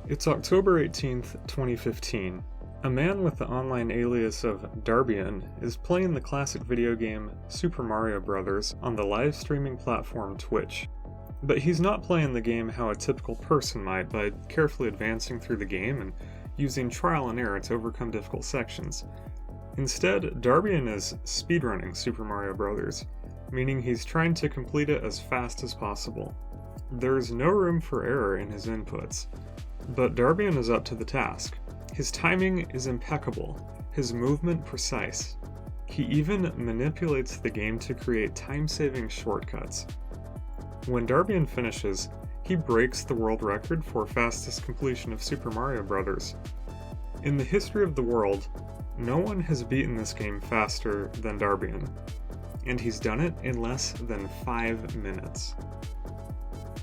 It's October 18th, 2015. A man with the online alias of Darbian is playing the classic video game Super Mario Bros. On the live streaming platform Twitch. But he's not playing the game how a typical person might, by carefully advancing through the game and using trial and error to overcome difficult sections. Instead, Darbian is speedrunning Super Mario Bros., meaning he's trying to complete it as fast as possible. There's no room for error in his inputs, but Darbian is up to the task. His timing is impeccable, his movement precise. He even manipulates the game to create time-saving shortcuts. When Darbian finishes, he breaks the world record for fastest completion of Super Mario Bros. In the history of the world, no one has beaten this game faster than Darbian, and he's done it in less than 5 minutes.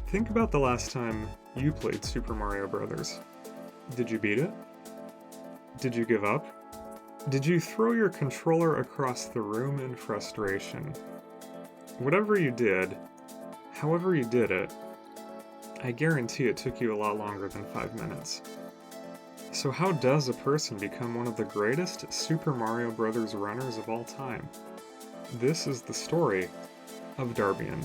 Think about the last time you played Super Mario Bros. Did you beat it? Did you give up? Did you throw your controller across the room in frustration? Whatever you did, however you did it, I guarantee it took you a lot longer than 5 minutes. So how does a person become one of the greatest Super Mario Bros. Runners of all time? This is the story of Darbian.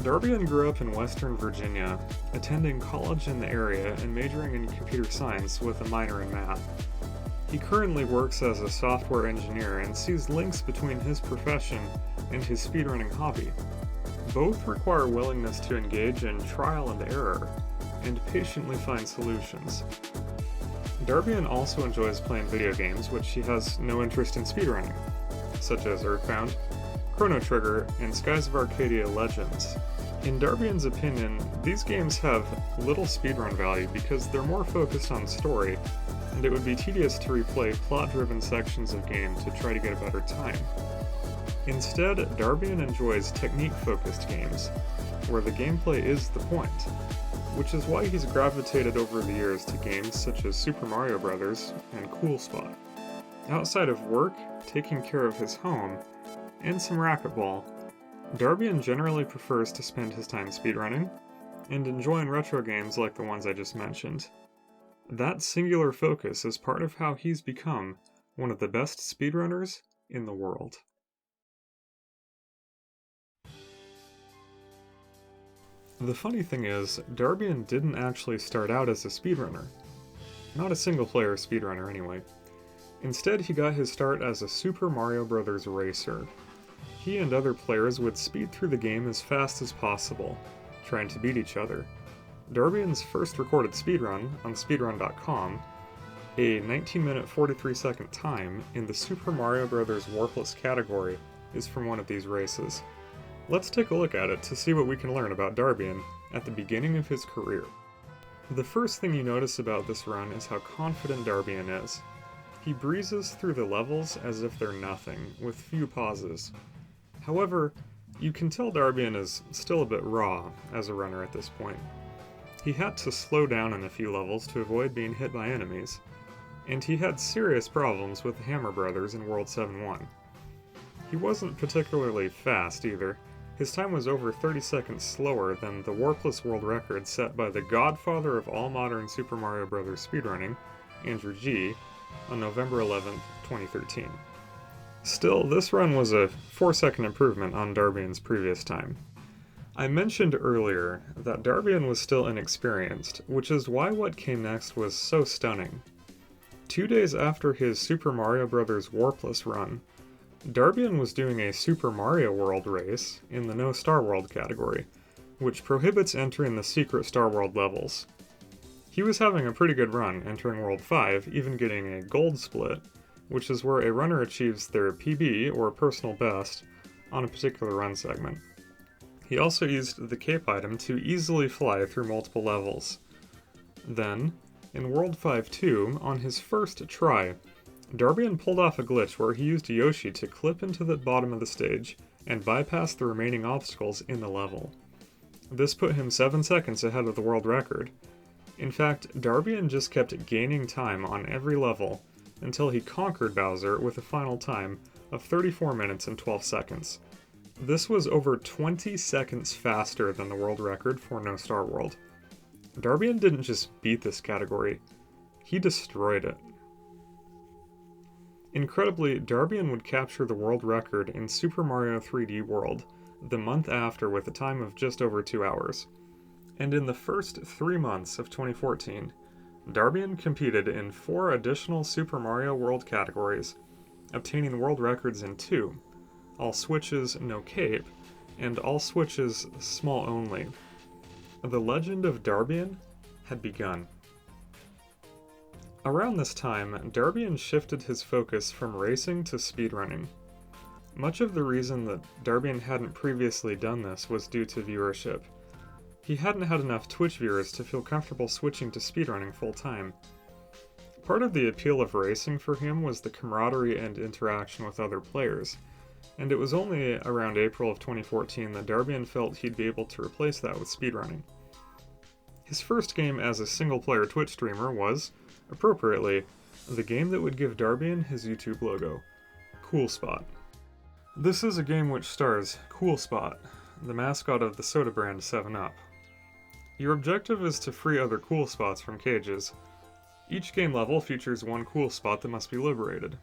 Darbian grew up in Western Virginia, attending college in the area and majoring in computer science with a minor in math. He currently works as a software engineer and sees links between his profession and his speedrunning hobby. Both require willingness to engage in trial and error, and patiently find solutions. Darbian also enjoys playing video games, which he has no interest in speedrunning, such as Earthbound, Chrono Trigger, and Skies of Arcadia Legends. In Darbian's opinion, these games have little speedrun value because they're more focused on story, and it would be tedious to replay plot-driven sections of game to try to get a better time. Instead, Darbian enjoys technique-focused games, where the gameplay is the point, which is why he's gravitated over the years to games such as Super Mario Bros. And Cool Spot. Outside of work, taking care of his home, and some racquetball, Darbian generally prefers to spend his time speedrunning and enjoying retro games like the ones I just mentioned. That singular focus is part of how he's become one of the best speedrunners in the world. The funny thing is, Darbian didn't actually start out as a speedrunner. Not a single-player speedrunner, anyway. Instead, he got his start as a Super Mario Bros. Racer. He and other players would speed through the game as fast as possible, trying to beat each other. Darbian's first recorded speedrun on speedrun.com, a 19-minute 43-second time in the Super Mario Bros. Warpless category, is from one of these races. Let's take a look at it to see what we can learn about Darbian at the beginning of his career. The first thing you notice about this run is how confident Darbian is. He breezes through the levels as if they're nothing, with few pauses. However, you can tell Darbian is still a bit raw as a runner at this point. He had to slow down in a few levels to avoid being hit by enemies, and he had serious problems with the Hammer Brothers in World 7-1. He wasn't particularly fast either. His time was over 30 seconds slower than the warpless world record set by the godfather of all modern Super Mario Bros. Speedrunning, Andrew G., on November 11, 2013. Still, this run was a 4-second improvement on Darbian's previous time. I mentioned earlier that Darbian was still inexperienced, which is why what came next was so stunning. 2 days after his Super Mario Bros. Warpless run, Darbian was doing a Super Mario World race in the No Star World category, which prohibits entering the secret Star World levels. He was having a pretty good run, entering World 5, even getting a gold split, which is where a runner achieves their PB, or personal best, on a particular run segment. He also used the cape item to easily fly through multiple levels. Then, in World 5-2, on his first try, Darbian pulled off a glitch where he used Yoshi to clip into the bottom of the stage and bypass the remaining obstacles in the level. This put him 7 seconds ahead of the world record, In fact, Darbian just kept gaining time on every level until he conquered Bowser with a final time of 34 minutes and 12 seconds. This was over 20 seconds faster than the world record for No Star World. Darbian didn't just beat this category, he destroyed it. Incredibly, Darbian would capture the world record in Super Mario 3D World the month after with a time of just over 2 hours. And in the first 3 months of 2014, Darbian competed in 4 additional Super Mario World categories, obtaining world records in 2, all switches no cape, and all switches small only. The legend of Darbian had begun. Around this time, Darbian shifted his focus from racing to speedrunning. Much of the reason that Darbian hadn't previously done this was due to viewership. He hadn't had enough Twitch viewers to feel comfortable switching to speedrunning full-time. Part of the appeal of racing for him was the camaraderie and interaction with other players, and it was only around April of 2014 that Darbian felt he'd be able to replace that with speedrunning. His first game as a single-player Twitch streamer was, appropriately, the game that would give Darbian his YouTube logo, Cool Spot. This is a game which stars Cool Spot, the mascot of the soda brand 7-Up. Your objective is to free other Cool Spots from cages. Each game level features one Cool Spot that must be liberated.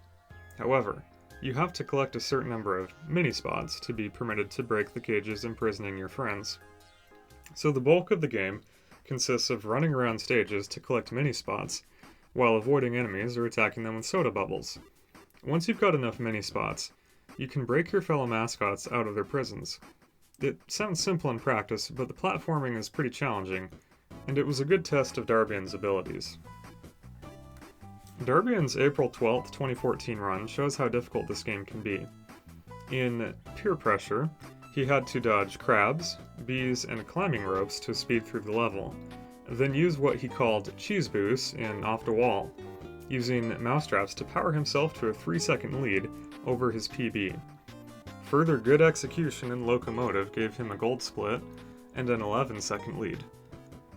However, you have to collect a certain number of mini-spots to be permitted to break the cages imprisoning your friends. So the bulk of the game consists of running around stages to collect mini-spots, while avoiding enemies or attacking them with soda bubbles. Once you've got enough mini-spots, you can break your fellow mascots out of their prisons. It sounds simple in practice, but the platforming is pretty challenging, and it was a good test of Darbian's abilities. Darbian's April 12, 2014 run shows how difficult this game can be. In Peer Pressure, he had to dodge crabs, bees, and climbing ropes to speed through the level, then use what he called cheese boosts in Off the Wall, using mousetraps to power himself to a 3-second lead over his PB. Further good execution in Locomotive gave him a gold split and an 11-second lead.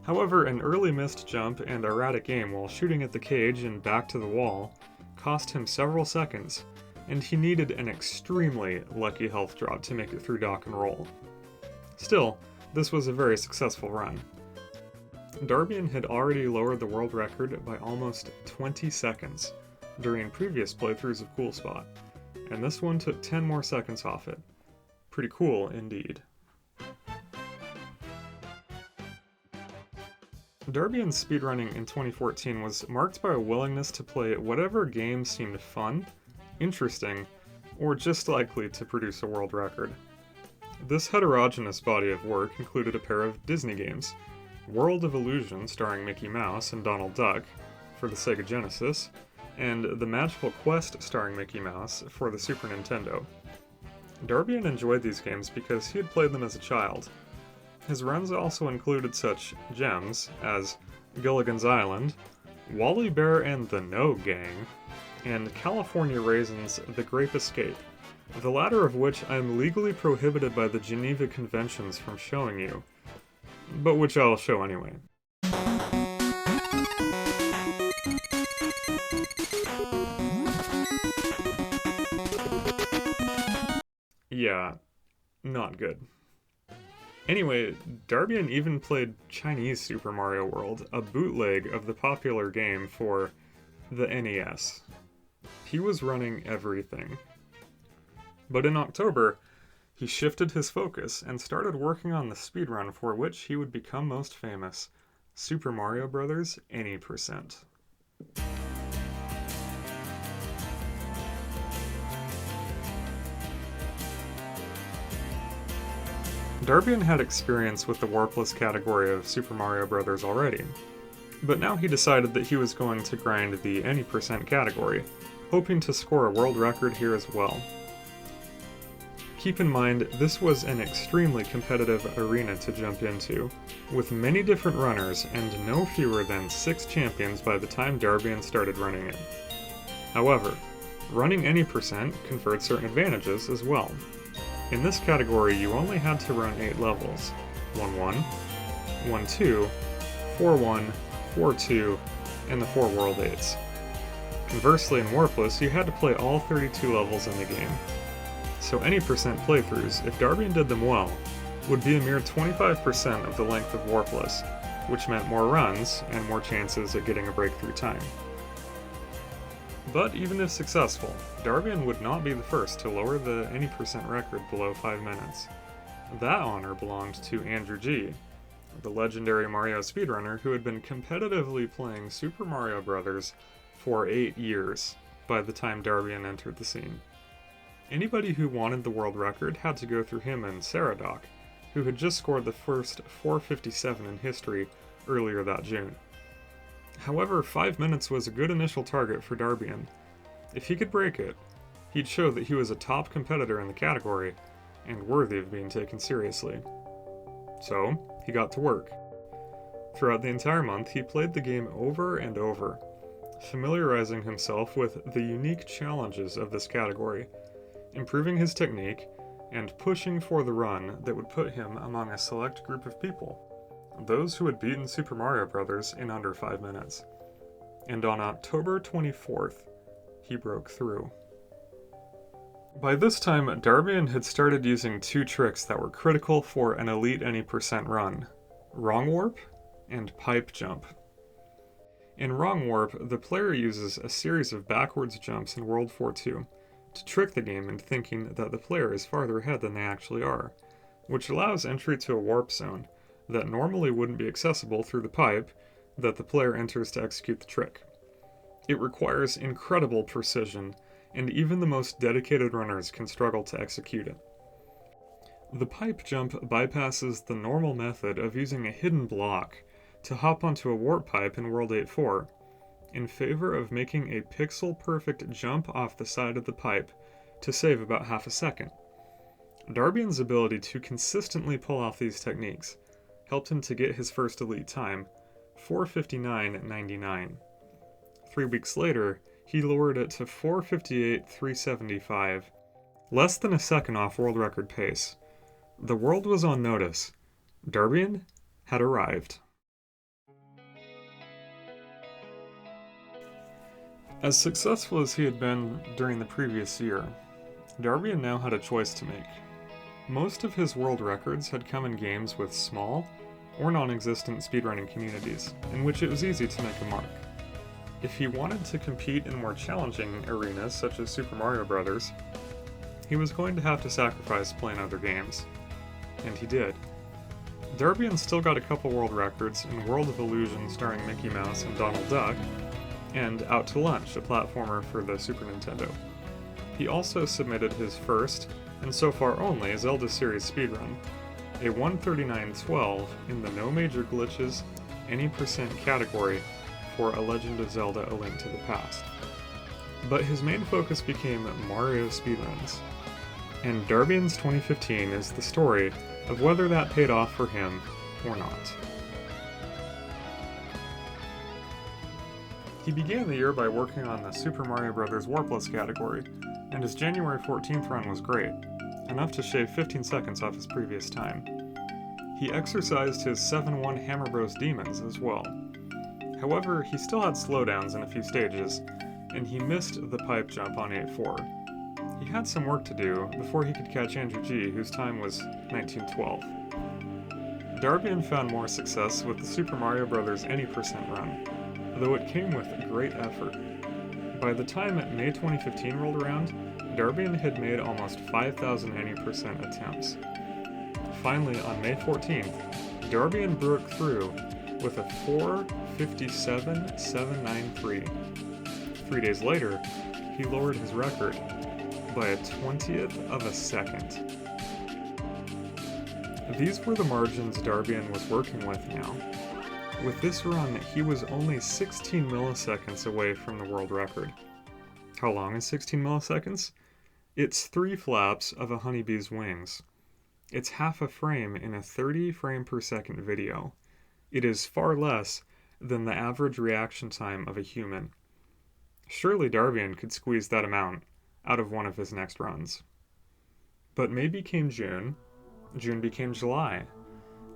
However, an early missed jump and erratic aim while shooting at the cage and back to the wall cost him several seconds, and he needed an extremely lucky health drop to make it through Dock and Roll. Still, this was a very successful run. Darbian had already lowered the world record by almost 20 seconds during previous playthroughs of Cool Spot, and this one took 10 more seconds off it. Pretty cool indeed. Darbian's speedrunning in 2014 was marked by a willingness to play whatever game seemed fun, interesting, or just likely to produce a world record. This heterogeneous body of work included a pair of Disney games, World of Illusion starring Mickey Mouse and Donald Duck for the Sega Genesis, and The Magical Quest starring Mickey Mouse for the Super Nintendo. Darbian enjoyed these games because he had played them as a child. His runs also included such gems as Gilligan's Island, Wally Bear and the No Gang, and California Raisins' The Grape Escape, the latter of which I am legally prohibited by the Geneva Conventions from showing you, but which I'll show anyway. Yeah, not good. Anyway, Darbian even played Chinese Super Mario World, a bootleg of the popular game for the NES. He was running everything. But in October, he shifted his focus and started working on the speedrun for which he would become most famous, Super Mario Bros. Any Percent. Darbian had experience with the warpless category of Super Mario Bros. Already, but now he decided that he was going to grind the Any Percent category, hoping to score a world record here as well. Keep in mind, this was an extremely competitive arena to jump into, with many different runners and no fewer than 6 champions by the time Darbian started running it. However, running Any Percent conferred certain advantages as well. In this category, you only had to run 8 levels, 1-1, 1-2, 4-1, War II, and the 4 World 8s. Conversely, in Warpless, you had to play all 32 levels in the game. So any percent playthroughs, if Darbian did them well, would be a mere 25% of the length of Warpless, which meant more runs and more chances at getting a breakthrough time. But even if successful, Darbian would not be the first to lower the any percent record below 5 minutes. That honor belonged to Andrew G., the legendary Mario speedrunner who had been competitively playing Super Mario Bros. For 8 years by the time Darbian entered the scene. Anybody who wanted the world record had to go through him and Saradoc, who had just scored the first 457 in history earlier that June. However, 5 minutes was a good initial target for Darbian. If he could break it, he'd show that he was a top competitor in the category and worthy of being taken seriously. So, he got to work. Throughout the entire month, he played the game over and over, familiarizing himself with the unique challenges of this category, improving his technique, and pushing for the run that would put him among a select group of people, those who had beaten Super Mario Bros. In under 5 minutes. And on October 24th, he broke through. By this time, Darbian had started using 2 tricks that were critical for an elite any percent run: Wrong Warp and Pipe Jump. In Wrong Warp, the player uses a series of backwards jumps in World War II to trick the game into thinking that the player is farther ahead than they actually are, which allows entry to a warp zone that normally wouldn't be accessible through the pipe that the player enters to execute the trick. It requires incredible precision, and even the most dedicated runners can struggle to execute it. The pipe jump bypasses the normal method of using a hidden block to hop onto a warp pipe in World 8-4, in favor of making a pixel-perfect jump off the side of the pipe to save about half a second. Darbian's ability to consistently pull off these techniques helped him to get his first elite time, 4:59.99. 3 weeks later, he lowered it to 4:58.375, less than a second off world record pace. The world was on notice. Darbian had arrived. As successful as he had been during the previous year, Darbian now had a choice to make. Most of his world records had come in games with small or non-existent speedrunning communities, in which it was easy to make a mark. If he wanted to compete in more challenging arenas such as Super Mario Bros., he was going to have to sacrifice playing other games. And he did. Darbian still got a couple world records in World of Illusion starring Mickey Mouse and Donald Duck, and Out to Lunch, a platformer for the Super Nintendo. He also submitted his first, and so far only, Zelda series speedrun, a 1:39.12 in the No Major Glitches any percent category for A Legend of Zelda: A Link to the Past. But his main focus became Mario speedruns, and Darbian's 2015 is the story of whether that paid off for him or not. He began the year by working on the Super Mario Bros. Warpless category, and his January 14th run was great, enough to shave 15 seconds off his previous time. He exercised his 7-1 Hammer Bros. Demons as well. However, he still had slowdowns in a few stages, and he missed the pipe jump on 8-4. He had some work to do before he could catch Andrew G., whose time was 19:12. Darbian found more success with the Super Mario Bros. Any percent run, though it came with great effort. By the time May 2015 rolled around, Darbian had made almost 5,000 any percent attempts. Finally, on May 14th, Darbian broke through with a 4:57.793. 3 days later, he lowered his record by a 20th of a second. These were the margins Darbian was working with now. With this run, he was only 16 milliseconds away from the world record. How long is 16 milliseconds? It's 3 flaps of a honeybee's wings. It's half a frame in a 30 frame per second video. It is far less than the average reaction time of a human. Surely Darbian could squeeze that amount out of one of his next runs. But May became June became July,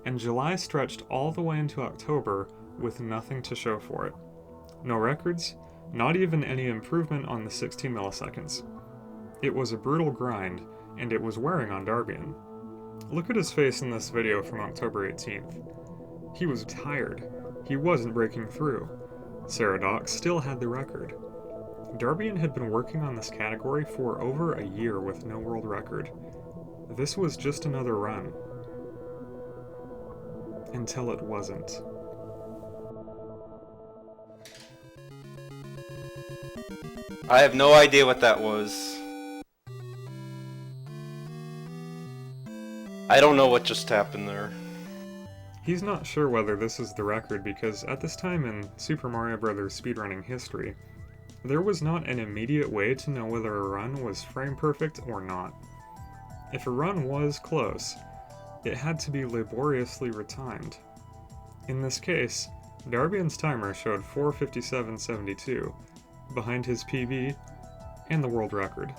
and July stretched all the way into October with nothing to show for it. No records, not even any improvement on the 16 milliseconds. It was a brutal grind, and it was wearing on Darbian. Look at his face in this video from October 18th. He was tired. He wasn't breaking through. Saradox still had the record. Darbian had been working on this category for over a year with no world record. This was just another run. Until it wasn't. I have no idea what that was. I don't know what just happened there. He's not sure whether this is the record because at this time in Super Mario Bros. Speedrunning history, there was not an immediate way to know whether a run was frame perfect or not. If a run was close, it had to be laboriously retimed. In this case, Darbian's timer showed 4:57.72, behind his PB and the world record.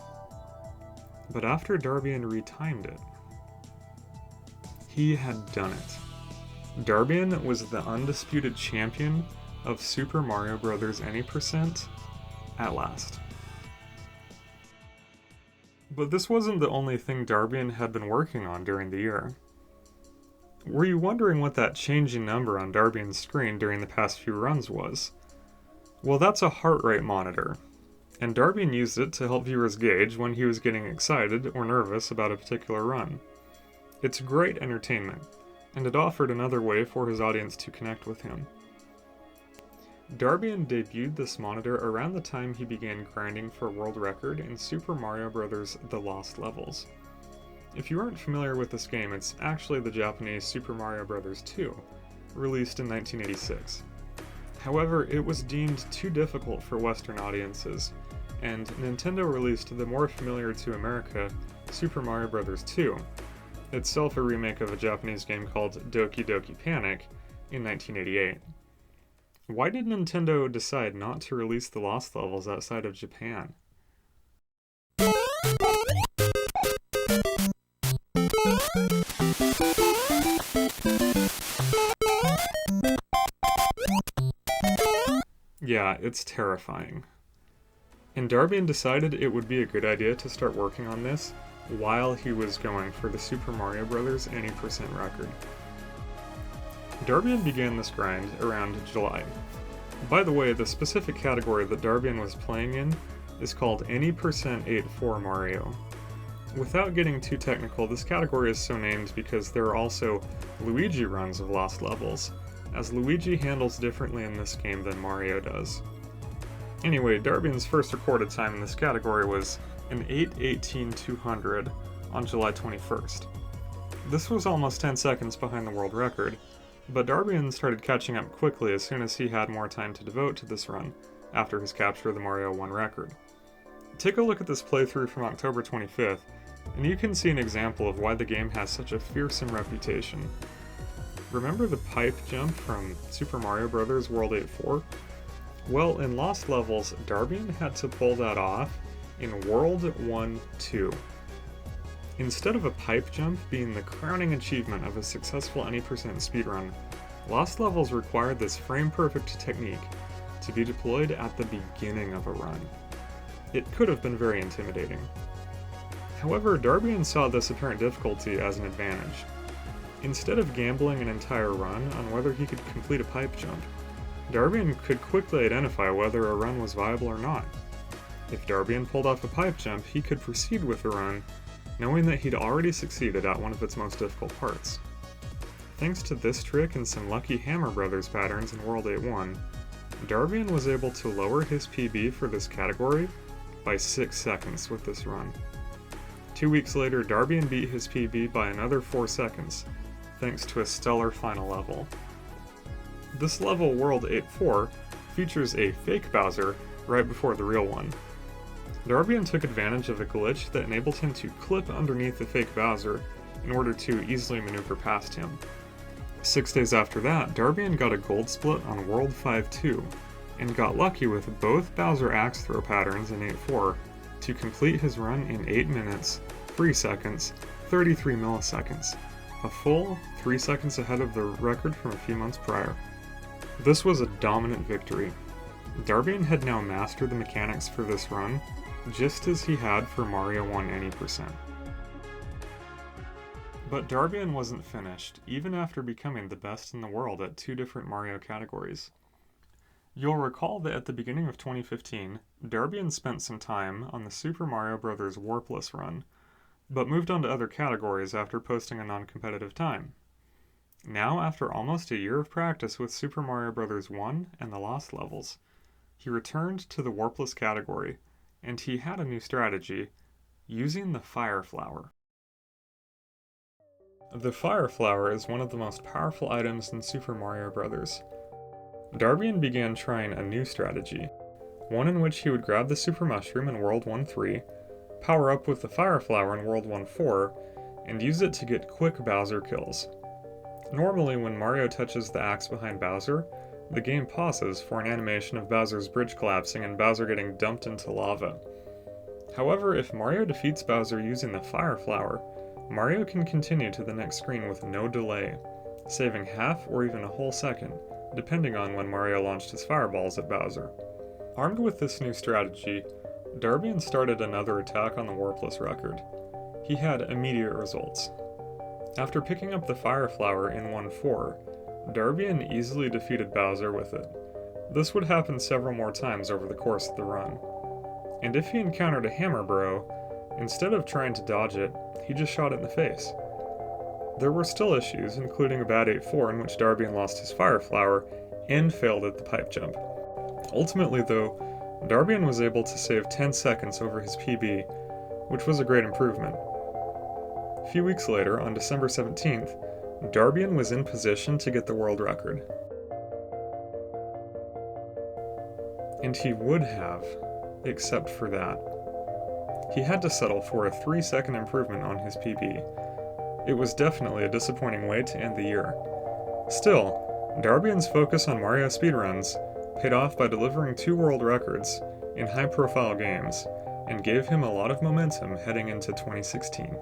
But after Darbian retimed it, he had done it. Darbian was the undisputed champion of Super Mario Bros. Any percent at last. But this wasn't the only thing Darbian had been working on during the year. Were you wondering what that changing number on Darbian's screen during the past few runs was? Well, that's a heart rate monitor, and Darbian used it to help viewers gauge when he was getting excited or nervous about a particular run. It's great entertainment, and it offered another way for his audience to connect with him. Darbian debuted this monitor around the time he began grinding for a world record in Super Mario Bros. The Lost Levels. If you aren't familiar with this game, it's actually the Japanese Super Mario Bros. 2, released in 1986. However, it was deemed too difficult for Western audiences, and Nintendo released the more familiar to America Super Mario Bros. 2, itself a remake of a Japanese game called Doki Doki Panic, in 1988. Why did Nintendo decide not to release the Lost Levels outside of Japan? Yeah, it's terrifying. And Darbian decided it would be a good idea to start working on this while he was going for the Super Mario Bros. Any percent record. Darbian began this grind around July. By the way, the specific category that Darbian was playing in is called Any Percent 8-4 Mario. Without getting too technical, this category is so named because there are also Luigi runs of Lost Levels, as Luigi handles differently in this game than Mario does. Anyway, Darbian's first recorded time in this category was an 8:18.200 on July 21st. This was almost 10 seconds behind the world record, but Darbian started catching up quickly as soon as he had more time to devote to this run after his capture of the Mario 1 record. Take a look at this playthrough from October 25th, and you can see an example of why the game has such a fearsome reputation. Remember the pipe jump from Super Mario Bros. World 8-4? Well, in Lost Levels, Darbian had to pull that off in World 1-2. Instead of a pipe jump being the crowning achievement of a successful any percent speedrun, Lost Levels required this frame-perfect technique to be deployed at the beginning of a run. It could have been very intimidating. However, Darbian saw this apparent difficulty as an advantage. Instead of gambling an entire run on whether he could complete a pipe jump, Darbian could quickly identify whether a run was viable or not. If Darbian pulled off a pipe jump, he could proceed with the run, knowing that he'd already succeeded at one of its most difficult parts. Thanks to this trick and some lucky Hammer Brothers patterns in World 8-1, Darbian was able to lower his PB for this category by 6 seconds with this run. 2 weeks later, Darbian beat his PB by another 4 seconds, thanks to a stellar final level. This level, World 8-4, features a fake Bowser right before the real one. Darbian took advantage of a glitch that enabled him to clip underneath the fake Bowser in order to easily maneuver past him. 6 days after that, Darbian got a gold split on World 5-2, and got lucky with both Bowser axe throw patterns in 8-4 to complete his run in 8 minutes, 3 seconds, 33 milliseconds, a full 3 seconds ahead of the record from a few months prior. This was a dominant victory. Darbian had now mastered the mechanics for this run, just as he had for Mario 1 Any%. But Darbian wasn't finished, even after becoming the best in the world at 2 different Mario categories. You'll recall that at the beginning of 2015, Darbian spent some time on the Super Mario Bros. Warpless run, but moved on to other categories after posting a non-competitive time. Now, after almost a year of practice with Super Mario Bros. 1 and the Lost Levels, he returned to the Warpless category, and he had a new strategy, using the Firefly. The Firefly is one of the most powerful items in Super Mario Bros. Darbian began trying a new strategy, one in which he would grab the Super Mushroom in World 1-3, power up with the Firefly in World 1-4, and use it to get quick Bowser kills. Normally, when Mario touches the axe behind Bowser, the game pauses for an animation of Bowser's bridge collapsing and Bowser getting dumped into lava. However, if Mario defeats Bowser using the Firefly, Mario can continue to the next screen with no delay, saving half or even a whole second, depending on when Mario launched his fireballs at Bowser. Armed with this new strategy, Darbian started another attack on the Warpless record. He had immediate results. After picking up the Firefly in 1-4, Darbian easily defeated Bowser with it. This would happen several more times over the course of the run. And if he encountered a Hammer Bro, instead of trying to dodge it, he just shot it in the face. There were still issues, including a bad 8-4 in which Darbian lost his Firefly and failed at the pipe jump. Ultimately though, Darbian was able to save 10 seconds over his PB, which was a great improvement. A few weeks later, on December 17th, Darbian was in position to get the world record. And he would have, except for that. He had to settle for a 3-second improvement on his PB. It was definitely a disappointing way to end the year. Still, Darbian's focus on Mario speedruns paid off by delivering 2 world records in high-profile games, and gave him a lot of momentum heading into 2016.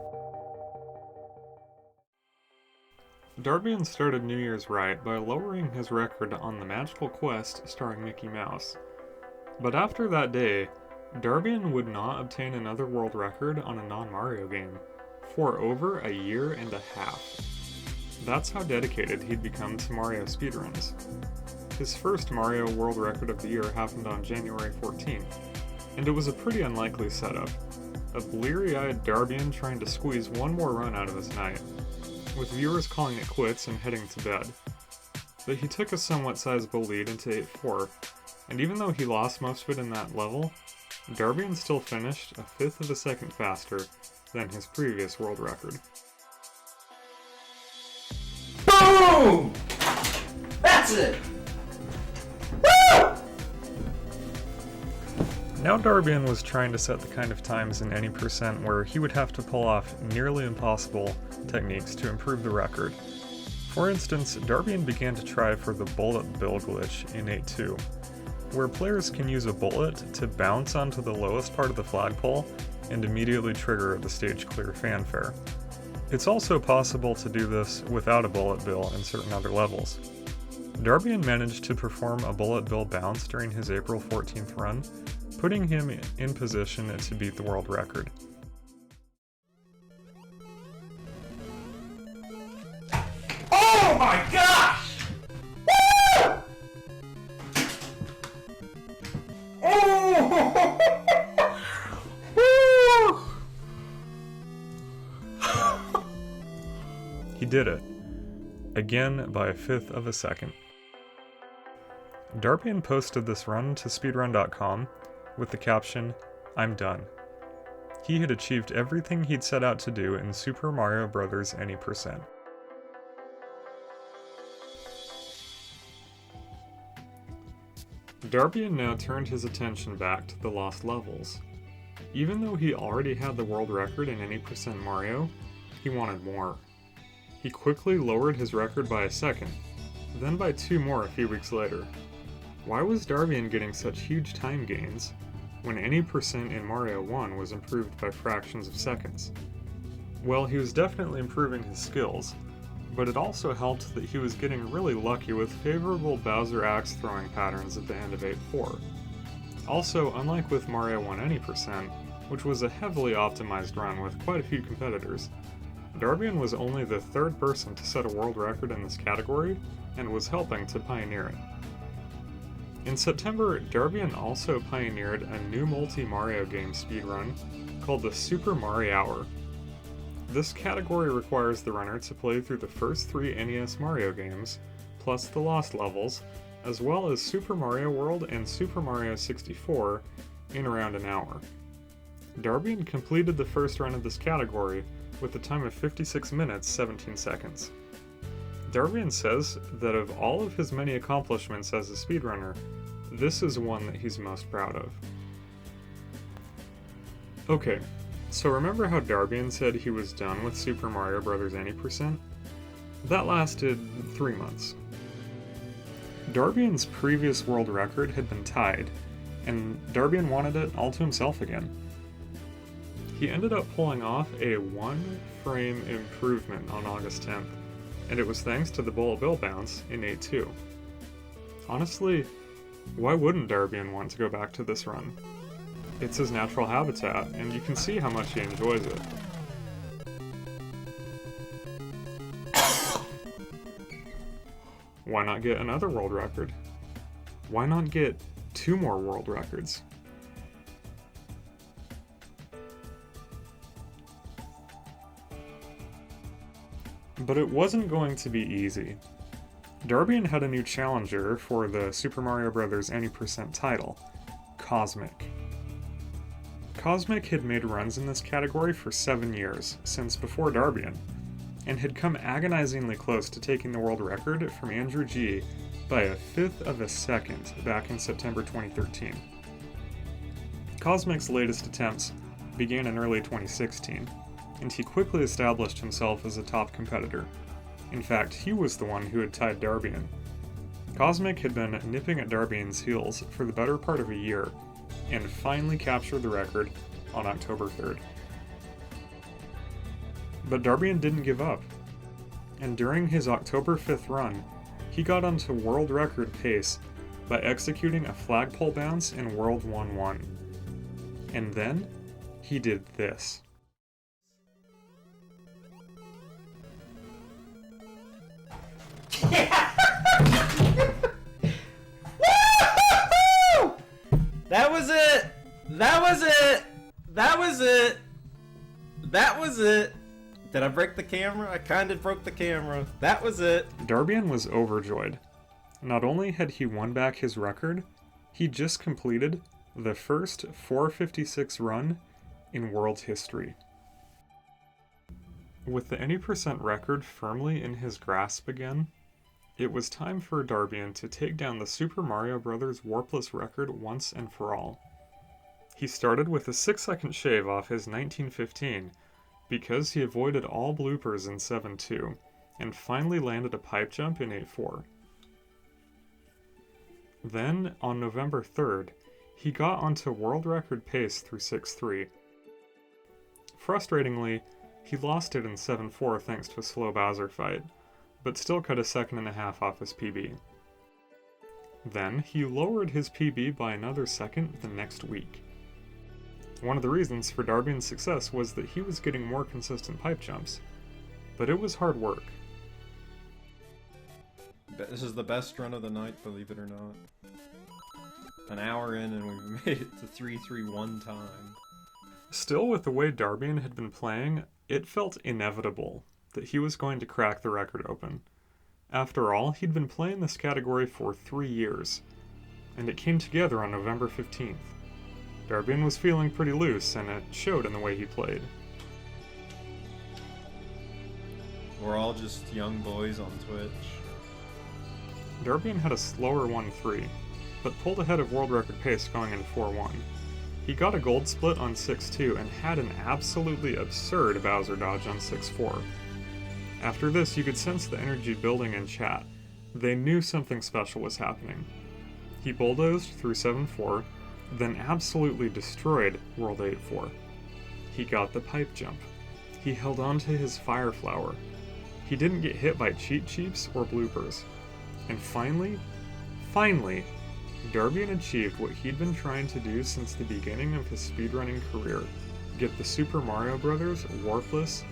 Darbian started New Year's right by lowering his record on the Magical Quest starring Mickey Mouse. But after that day, Darbian would not obtain another world record on a non-Mario game for over a year and a half. That's how dedicated he'd become to Mario speedruns. His first Mario World Record of the Year happened on January 14th, and it was a pretty unlikely setup. A bleary-eyed Darbian trying to squeeze one more run out of his night, with viewers calling it quits and heading to bed. But he took a somewhat sizable lead into 8-4, and even though he lost most of it in that level, Darbian still finished a fifth of a second faster than his previous world record. Boom! That's it! Woo! Now Darbian was trying to set the kind of times in Any% where he would have to pull off nearly impossible techniques to improve the record. For instance, Darbian began to try for the bullet bill glitch in 8-2, where players can use a bullet to bounce onto the lowest part of the flagpole and immediately trigger the stage clear fanfare. It's also possible to do this without a bullet bill in certain other levels. Darbian managed to perform a bullet bill bounce during his April 14th run, putting him in position to beat the world record. Oh my gosh! Woo! Oh! Woo! He did it, again by a fifth of a second. Darbian posted this run to speedrun.com with the caption, "I'm done." He had achieved everything he'd set out to do in Super Mario Bros. Any%. Darbian now turned his attention back to the Lost Levels. Even though he already had the world record in Any% Mario, he wanted more. He quickly lowered his record by a second, then by 2 more a few weeks later. Why was Darbian getting such huge time gains when Any% in Mario 1 was improved by fractions of seconds? Well, he was definitely improving his skills, but it also helped that he was getting really lucky with favorable Bowser axe throwing patterns at the end of 8-4. Also, unlike with Mario won any percent, which was a heavily optimized run with quite a few competitors, Darbian was only the third person to set a world record in this category, and was helping to pioneer it. In September, Darbian also pioneered a new multi-Mario game speedrun called the Super Mario Hour. This category requires the runner to play through the first 3 NES Mario games, plus the Lost levels, as well as Super Mario World and Super Mario 64 in around an hour. Darbian completed the first run of this category with a time of 56 minutes 17 seconds. Darbian says that of all of his many accomplishments as a speedrunner, this is one that he's most proud of. Okay, so remember how Darbian said he was done with Super Mario Bros. Any percent? That lasted 3 months. Darbian's previous world record had been tied, and Darbian wanted it all to himself again. He ended up pulling off a 1-frame improvement on August 10th, and it was thanks to the bullet bill bounce in 8-2. Honestly, why wouldn't Darbian want to go back to this run? It's his natural habitat, and you can see how much he enjoys it. Why not get another world record? Why not get 2 more world records? But it wasn't going to be easy. Darbian had a new challenger for the Super Mario Bros. Any percent title, Cosmic. Cosmic had made runs in this category for 7 years, since before Darbian, and had come agonizingly close to taking the world record from Andrew G by a 1/5 of a second back in September 2013. Cosmic's latest attempts began in early 2016, and he quickly established himself as a top competitor. In fact, he was the one who had tied Darbian. Cosmic had been nipping at Darbian's heels for the better part of a year, and finally captured the record on October 3rd. But Darbian didn't give up, and during his October 5th run, he got onto world record pace by executing a flagpole bounce in World 1-1. And then, he did this. That was it! That was it! That was it! That was it! Did I break the camera? I kinda broke the camera. That was it! Darbian was overjoyed. Not only had he won back his record, he just completed the first 456 run in world history. With the any percent record firmly in his grasp again, it was time for Darbian to take down the Super Mario Bros. Warpless record once and for all. He started with a 6-second shave off his 1915 because he avoided all bloopers in 7-2 and finally landed a pipe jump in 8-4. Then, on November 3rd, he got onto world record pace through 6-3. Frustratingly, he lost it in 7-4 thanks to a slow Bowser fight, but still cut a 1.5 seconds off his PB. Then, he lowered his PB by another second the next week. One of the reasons for Darbian's success was that he was getting more consistent pipe jumps, but it was hard work. This is the best run of the night, believe it or not. An hour in and we've made it to 3-3-1 time. Still, with the way Darbian had been playing, it felt inevitable that he was going to crack the record open. After all, he'd been playing this category for 3 years, and it came together on November 15th. Darbian was feeling pretty loose, and it showed in the way he played. We're all just young boys on Twitch. Darbian had a slower 1-3, but pulled ahead of world record pace going into 4-1. He got a gold split on 6-2 and had an absolutely absurd Bowser dodge on 6-4. After this, you could sense the energy building in chat. They knew something special was happening. He bulldozed through 7-4, then absolutely destroyed World 8-4. He got the pipe jump. He held on to his Fire Flower. He didn't get hit by cheat sheets or bloopers. And finally, Darbian achieved what he'd been trying to do since the beginning of his speedrunning career: get the Super Mario Bros. Warpless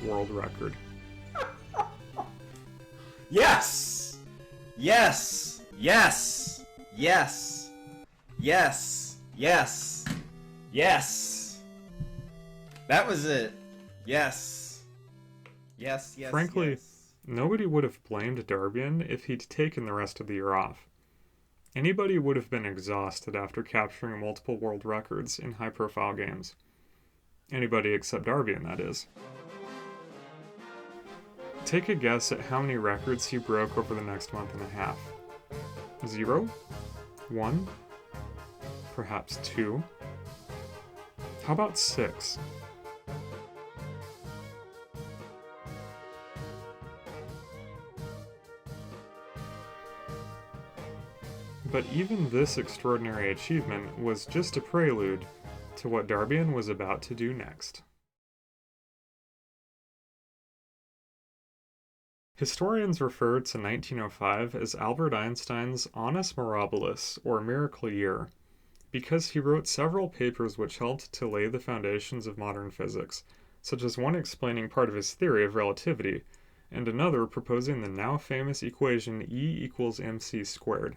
world record. Yes! Yes! Yes! Yes! Yes! Yes! Yes! That was it. Yes. Yes, yes, Frankly, yes. nobody would have blamed Darbian if he'd taken the rest of the year off. Anybody would have been exhausted after capturing multiple world records in high-profile games. Anybody except Darbian, that is. Take a guess at how many records he broke over the next month and a half. 0? 1? Perhaps 2? How about 6? But even this extraordinary achievement was just a prelude to what Darbian was about to do next. Historians refer to 1905 as Albert Einstein's Annus Mirabilis, or Miracle Year, because he wrote several papers which helped to lay the foundations of modern physics, such as one explaining part of his theory of relativity, and another proposing the now famous equation E equals mc squared.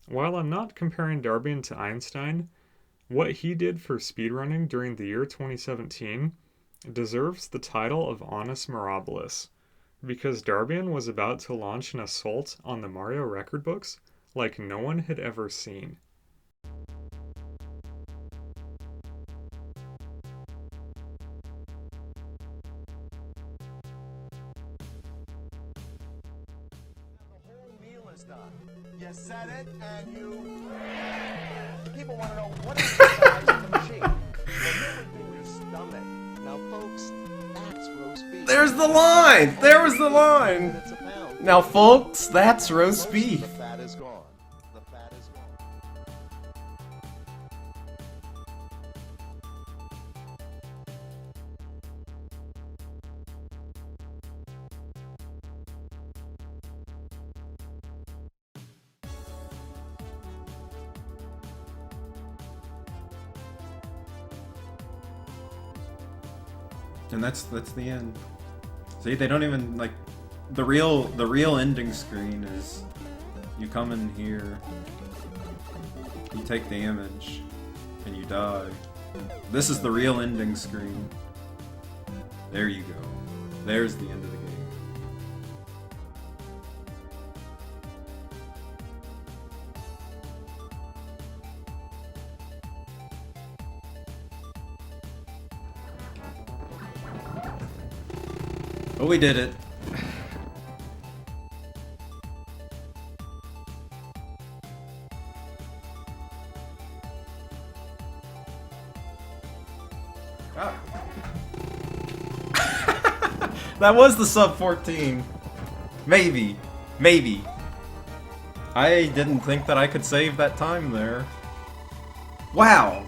While I'm not comparing Darbian to Einstein, what he did for speedrunning during the year 2017 deserves the title of Annus Mirabilis, because Darbian was about to launch an assault on the Mario record books like no one had ever seen. You said it, and you... People want to know what is the size of the machine. Well, it would be your stomach. Now, folks, that's roast beef. There's the line! There was the line! It's a pound. Now, folks, that's roast Most beef. of the fat is gone. The fat is gone. And that's the end. See, they don't even like the real ending screen is you come in here, you take the image, and you die. This is the real ending screen. There you go. There's the end of the game. Oh, we did it. Ah. That was the sub 14. Maybe. Maybe. I didn't think that I could save that time there. Wow.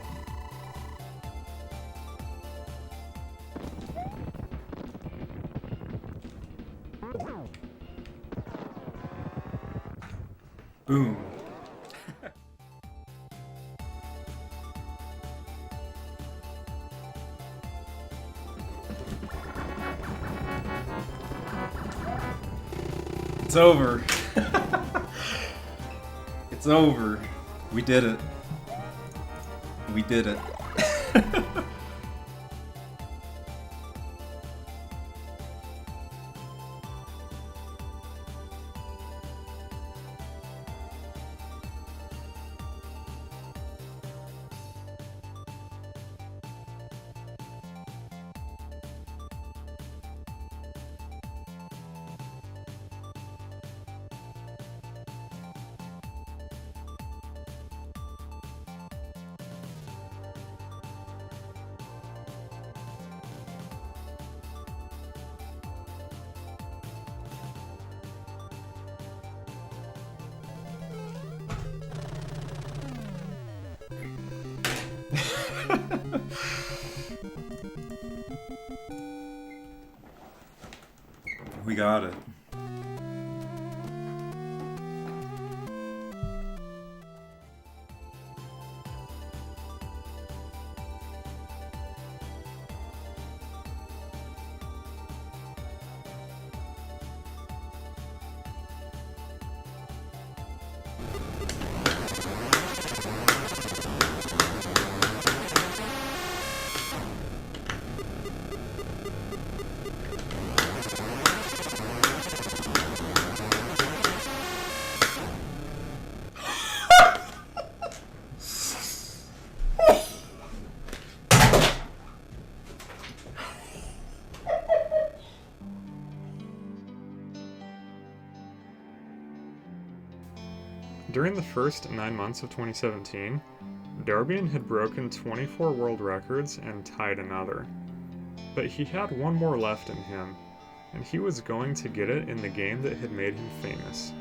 Boom. It's over. It's over. We did it. We did it. We got it. During the first 9 months of 2017, Darbian had broken 24 world records and tied another. But he had one more left in him, and he was going to get it in the game that had made him famous.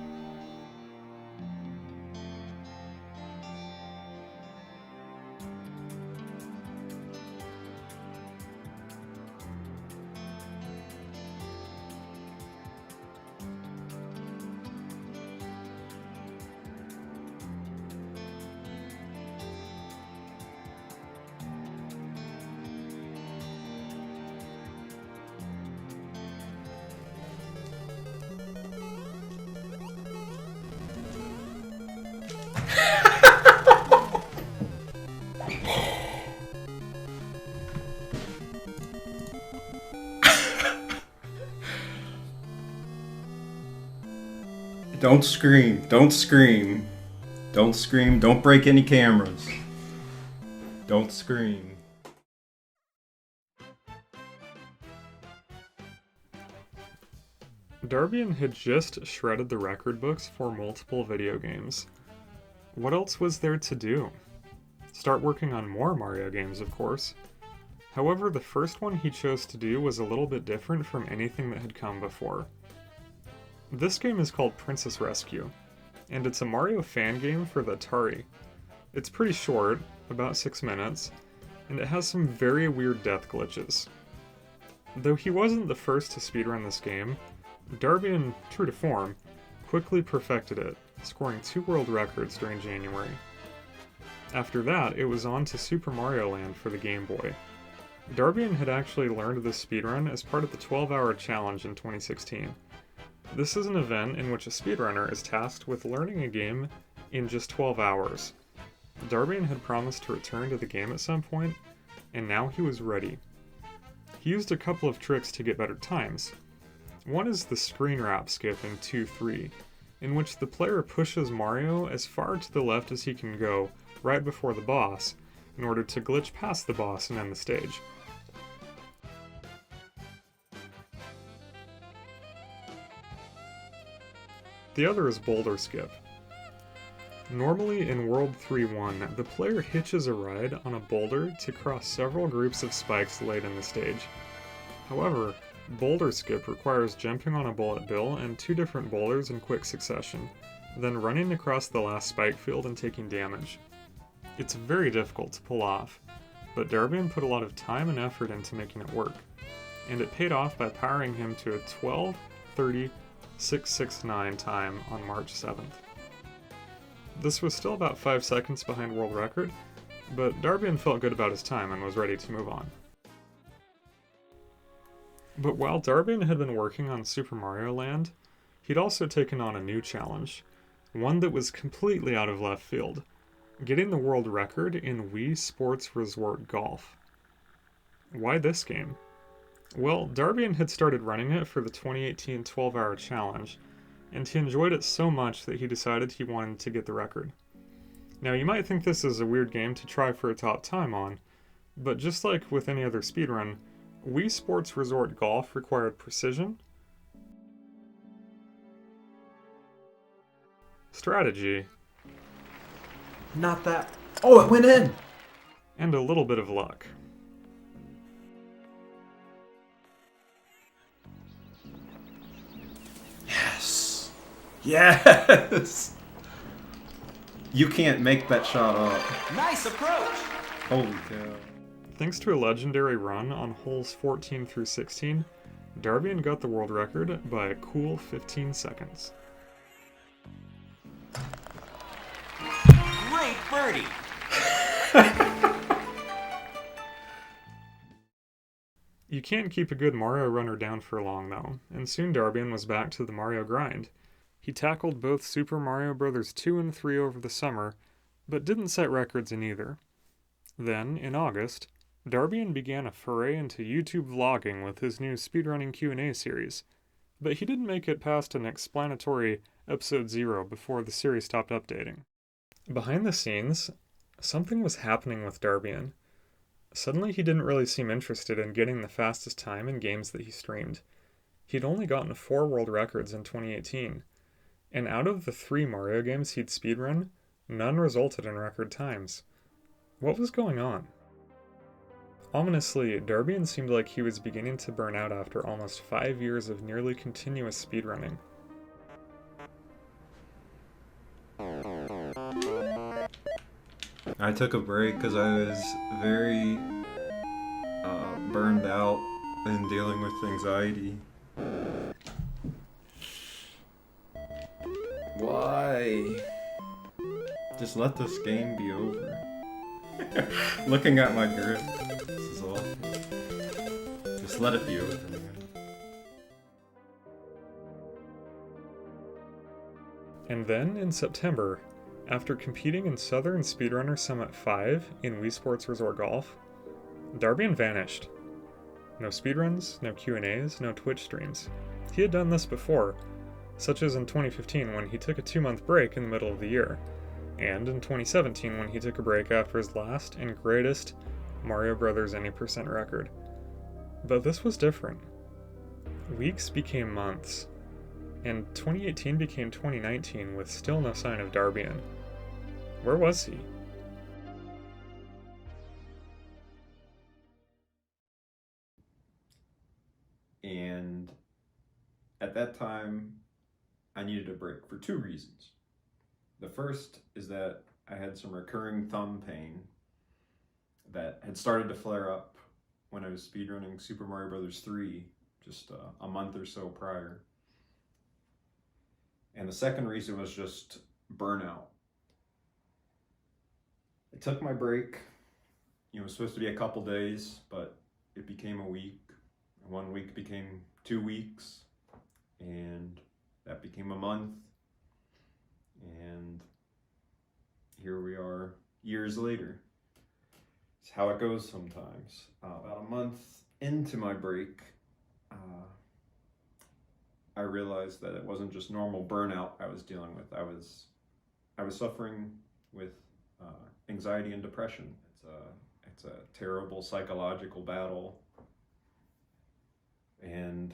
Don't scream. Don't scream. Don't scream. Don't break any cameras. Don't scream. Darbian had just shredded the record books for multiple video games. What else was there to do? Start working on more Mario games, of course. However, the first one he chose to do was a little bit different from anything that had come before. This game is called Princess Rescue, and it's a Mario fan game for the Atari. It's pretty short, about 6 minutes, and it has some very weird death glitches. Though he wasn't the first to speedrun this game, Darbian, true to form, quickly perfected it, scoring 2 world records during January. After that, it was on to Super Mario Land for the Game Boy. Darbian had actually learned this speedrun as part of the 12-hour challenge in 2016. This is an event in which a speedrunner is tasked with learning a game in just 12 hours. Darbian had promised to return to the game at some point, and now he was ready. He used a couple of tricks to get better times. One is the screen wrap skip in 2-3, in which the player pushes Mario as far to the left as he can go right before the boss, in order to glitch past the boss and end the stage. The other is Boulder Skip. Normally in World 3-1, the player hitches a ride on a boulder to cross several groups of spikes late in the stage. However, Boulder Skip requires jumping on a bullet bill and 2 different boulders in quick succession, then running across the last spike field and taking damage. It's very difficult to pull off, but Darbian put a lot of time and effort into making it work, and it paid off by powering him to a 12:30.669 time on March 7th. This was still about 5 seconds behind world record, but Darbian felt good about his time and was ready to move on. But while Darbian had been working on Super Mario Land, he'd also taken on a new challenge, one that was completely out of left field, getting the world record in Wii Sports Resort Golf. Why this game? Well, Darbian had started running it for the 2018 12-hour challenge, and he enjoyed it so much that he decided he wanted to get the record. Now, you might think this is a weird game to try for a top time on, but just like with any other speedrun, Wii Sports Resort Golf required precision, strategy, Not that. Oh, it went in! and a little bit of luck. Yes! Yes! You can't make that shot up. Nice approach! Holy cow. Thanks to a legendary run on holes 14 through 16, Darbian got the world record by a cool 15 seconds. Great birdie! You can't keep a good Mario runner down for long though, and soon Darbian was back to the Mario grind. He tackled both Super Mario Bros. 2 and 3 over the summer, but didn't set records in either. Then, in August, Darbian began a foray into YouTube vlogging with his new speedrunning Q&A series, but he didn't make it past an explanatory episode 0 before the series stopped updating. Behind the scenes, something was happening with Darbian. Suddenly he didn't really seem interested in getting the fastest time in games that he streamed. He'd only gotten 4 world records in 2018, and out of the 3 Mario games he'd speedrun, none resulted in record times. What was going on? Ominously, Darbian seemed like he was beginning to burn out after almost 5 years of nearly continuous speedrunning. I took a break because I was very burned out and dealing with anxiety. Why? Just let this game be over. Looking at my grip, this is awful. Just let it be over, man. And then, in September, after competing in Southern Speedrunner Summit 5 in Wii Sports Resort Golf, Darbian vanished. No speedruns, no Q&As, no Twitch streams. He had done this before, such as in 2015 when he took a 2-month break in the middle of the year, and in 2017 when he took a break after his last and greatest Mario Bros. Any percent record. But this was different. Weeks became months, and 2018 became 2019 with still no sign of Darbian. Where was he? And at that time, I needed a break for 2 reasons. The first is that I had some recurring thumb pain that had started to flare up when I was speedrunning Super Mario Bros. 3 just a month or so prior. And the second reason was just burnout. I took my break. It was supposed to be a couple days, but it became a week. 1 week became 2 weeks, and that became a month. And here we are years later. It's how it goes sometimes. About a month into my break, I realized that it wasn't just normal burnout I was dealing with. I was suffering with anxiety and depression. It's a terrible psychological battle, and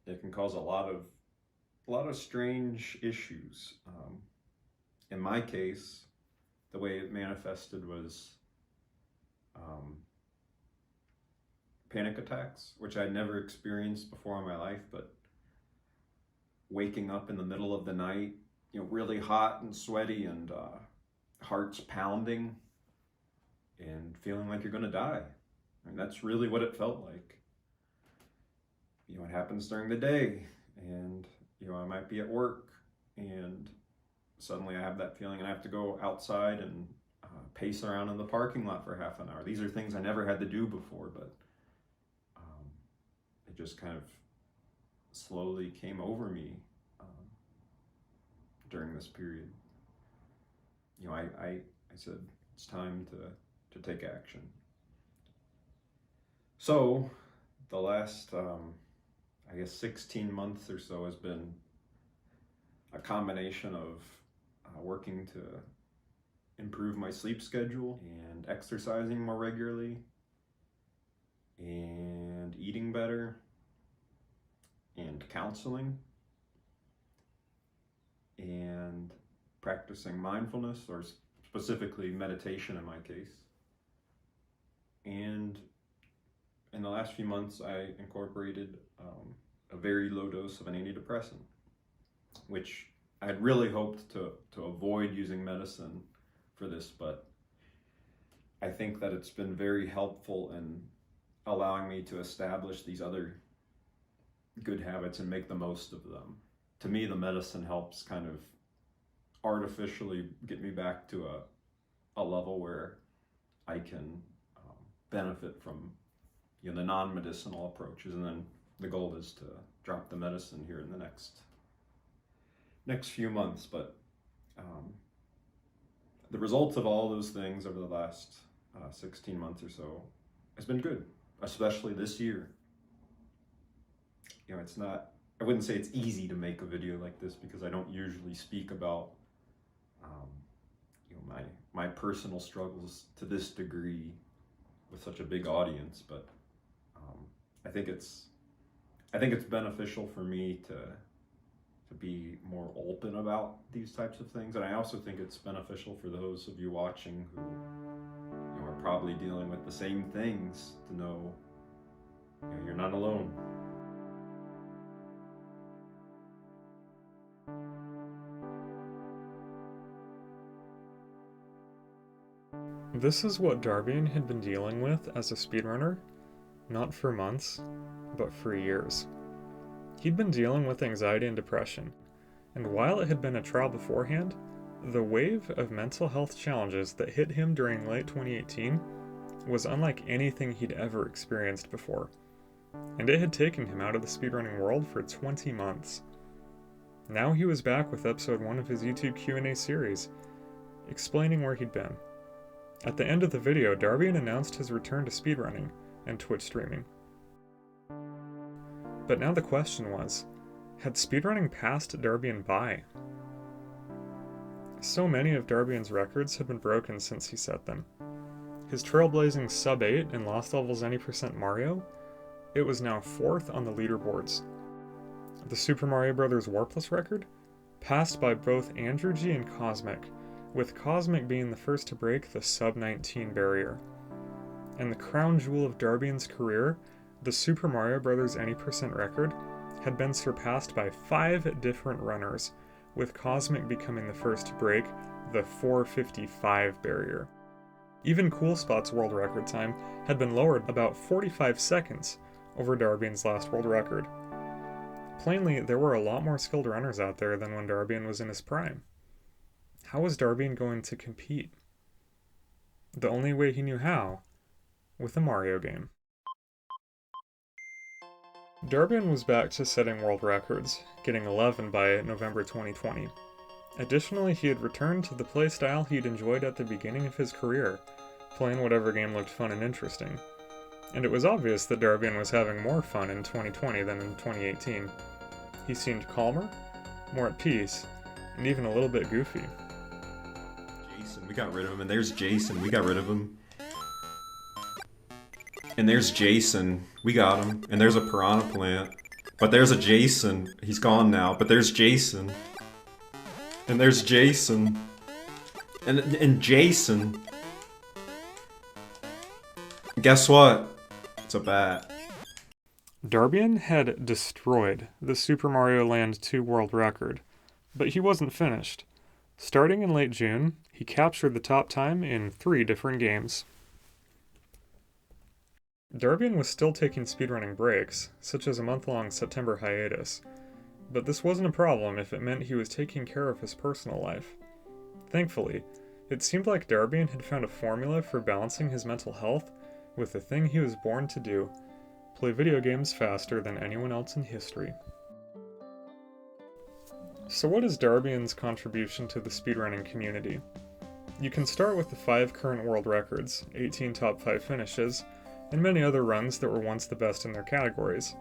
it can cause a lot of strange issues. In my case, the way it manifested was panic attacks, which I'd never experienced before in my life, but waking up in the middle of the night, really hot and sweaty and heart's pounding and feeling like you're gonna die. I mean, that's really what it felt like. It happens during the day, and I might be at work, and suddenly I have that feeling and I have to go outside and pace around in the parking lot for half an hour. These are things I never had to do before, but it just kind of slowly came over me during this period. I said, it's time to take action. So the last, 16 months or so has been a combination of working to improve my sleep schedule and exercising more regularly and eating better and counseling and practicing mindfulness, or specifically meditation in my case. And in the last few months, I incorporated a very low dose of an antidepressant, which I had really hoped to avoid using medicine for this, but I think that it's been very helpful in allowing me to establish these other good habits and make the most of them. To me, the medicine helps kind of artificially get me back to a level where I can benefit from the non-medicinal approaches, and then the goal is to drop the medicine here in the next few months. But the results of all those things over the last 16 months or so has been good, especially this year. It's not, I wouldn't say it's easy to make a video like this because I don't usually speak about my personal struggles to this degree with such a big audience, but I think it's beneficial for me to be more open about these types of things, and I also think it's beneficial for those of you watching who are probably dealing with the same things to know you're not alone. This is what Darbian had been dealing with as a speedrunner, not for months, but for years. He'd been dealing with anxiety and depression, and while it had been a trial beforehand, the wave of mental health challenges that hit him during late 2018 was unlike anything he'd ever experienced before, and it had taken him out of the speedrunning world for 20 months. Now he was back with episode 1 of his YouTube Q&A series, explaining where he'd been. At the end of the video, Darbian announced his return to speedrunning and Twitch streaming. But now the question was, had speedrunning passed Darbian by? So many of Darbian's records had been broken since he set them. His trailblazing sub-8 in Lost Levels Any % Mario, it was now 4th on the leaderboards. The Super Mario Bros. Warpless record, passed by both Andrew G and Cosmic, with Cosmic being the first to break the sub-19 barrier. And the crown jewel of Darbian's career, the Super Mario Bros. Any % record, had been surpassed by 5 different runners, with Cosmic becoming the first to break the 4:55 barrier. Even Cool Spot's world record time had been lowered about 45 seconds over Darbian's last world record. Plainly, there were a lot more skilled runners out there than when Darbian was in his prime. How was Darbian going to compete? The only way he knew how, with a Mario game. Darbian was back to setting world records, getting 11 by November 2020. Additionally, he had returned to the playstyle he'd enjoyed at the beginning of his career, playing whatever game looked fun and interesting. And it was obvious that Darbian was having more fun in 2020 than in 2018. He seemed calmer, more at peace, and even a little bit goofy. Jason, we got rid of him, and there's Jason, we got rid of him. And there's Jason, we got him, and there's a piranha plant. But there's a Jason, he's gone now, but there's Jason. And there's Jason. And Jason. Guess what? It's a bat. Darbian had destroyed the Super Mario Land 2 world record, but he wasn't finished. Starting in late June, he captured the top time in 3 different games. Darbian was still taking speedrunning breaks, such as a month-long September hiatus, but this wasn't a problem if it meant he was taking care of his personal life. Thankfully, it seemed like Darbian had found a formula for balancing his mental health with the thing he was born to do: play video games faster than anyone else in history. So what is Darbian's contribution to the speedrunning community? You can start with the 5 current world records, 18 top 5 finishes, and many other runs that were once the best in their categories.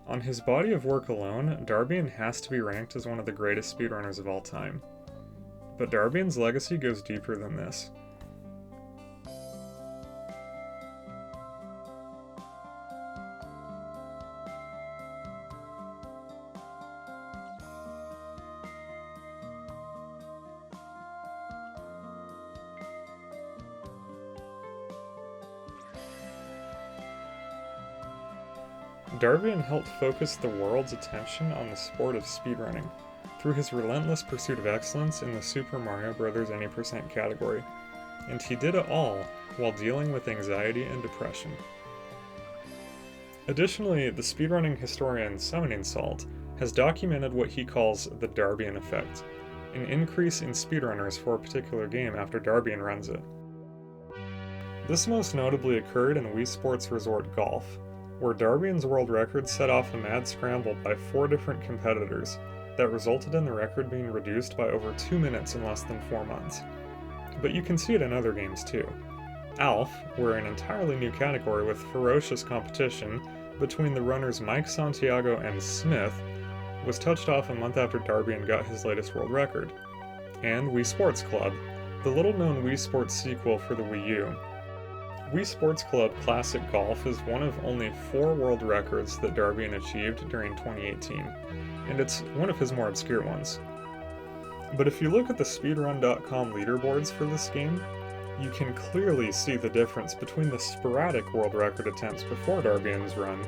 On his body of work alone, Darbian has to be ranked as one of the greatest speedrunners of all time. But Darbian's legacy goes deeper than this. Darbian helped focus the world's attention on the sport of speedrunning through his relentless pursuit of excellence in the Super Mario Bros. Any % category, and he did it all while dealing with anxiety and depression. Additionally, the speedrunning historian Summoning Salt has documented what he calls the Darbian effect, an increase in speedrunners for a particular game after Darbian runs it. This most notably occurred in Wii Sports Resort Golf, where Darbian's world record set off a mad scramble by 4 different competitors that resulted in the record being reduced by over 2 minutes in less than 4 months. But you can see it in other games too. Alf, where an entirely new category with ferocious competition between the runners Mike Santiago and Smith, was touched off a month after Darbian got his latest world record. And Wii Sports Club, the little-known Wii Sports sequel for the Wii U. Wii Sports Club Classic Golf is one of only 4 world records that Darbian achieved during 2018, and it's one of his more obscure ones. But if you look at the speedrun.com leaderboards for this game, you can clearly see the difference between the sporadic world record attempts before Darbian's run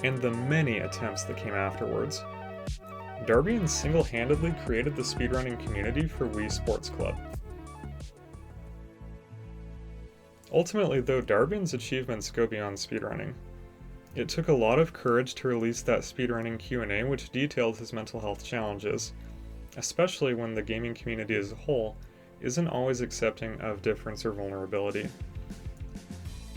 and the many attempts that came afterwards. Darbian single-handedly created the speedrunning community for Wii Sports Club. Ultimately, though, Darbian's achievements go beyond speedrunning. It took a lot of courage to release that speedrunning Q&A which detailed his mental health challenges, especially when the gaming community as a whole isn't always accepting of difference or vulnerability.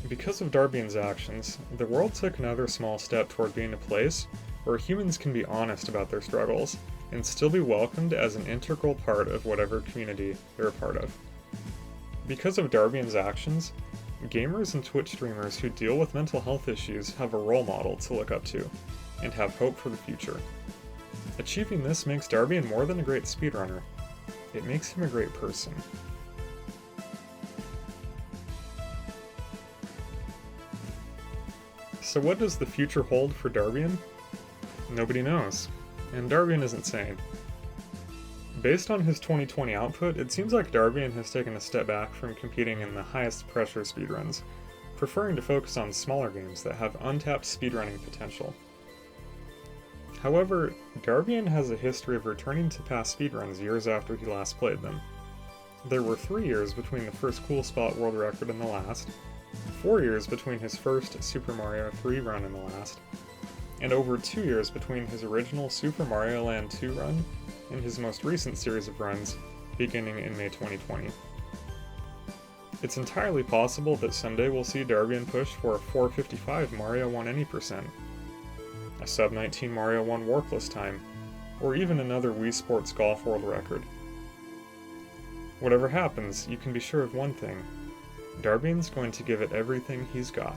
Because of Darbian's actions, the world took another small step toward being a place where humans can be honest about their struggles and still be welcomed as an integral part of whatever community they're a part of. Because of Darbian's actions, gamers and Twitch streamers who deal with mental health issues have a role model to look up to, and have hope for the future. Achieving this makes Darbian more than a great speedrunner. It makes him a great person. So what does the future hold for Darbian? Nobody knows, and Darbian isn't saying. Based on his 2020 output, it seems like Darbian has taken a step back from competing in the highest pressure speedruns, preferring to focus on smaller games that have untapped speedrunning potential. However, Darbian has a history of returning to past speedruns years after he last played them. There were 3 years between the first Cool Spot world record and the last, 4 years between his first Super Mario 3 run and the last, and over 2 years between his original Super Mario Land 2 run and his most recent series of runs, beginning in May 2020. It's entirely possible that someday we'll see Darbian push for a 4:55 Mario won any percent, a sub-19 Mario won warpless time, or even another Wii Sports Golf world record. Whatever happens, you can be sure of one thing: Darbian's going to give it everything he's got.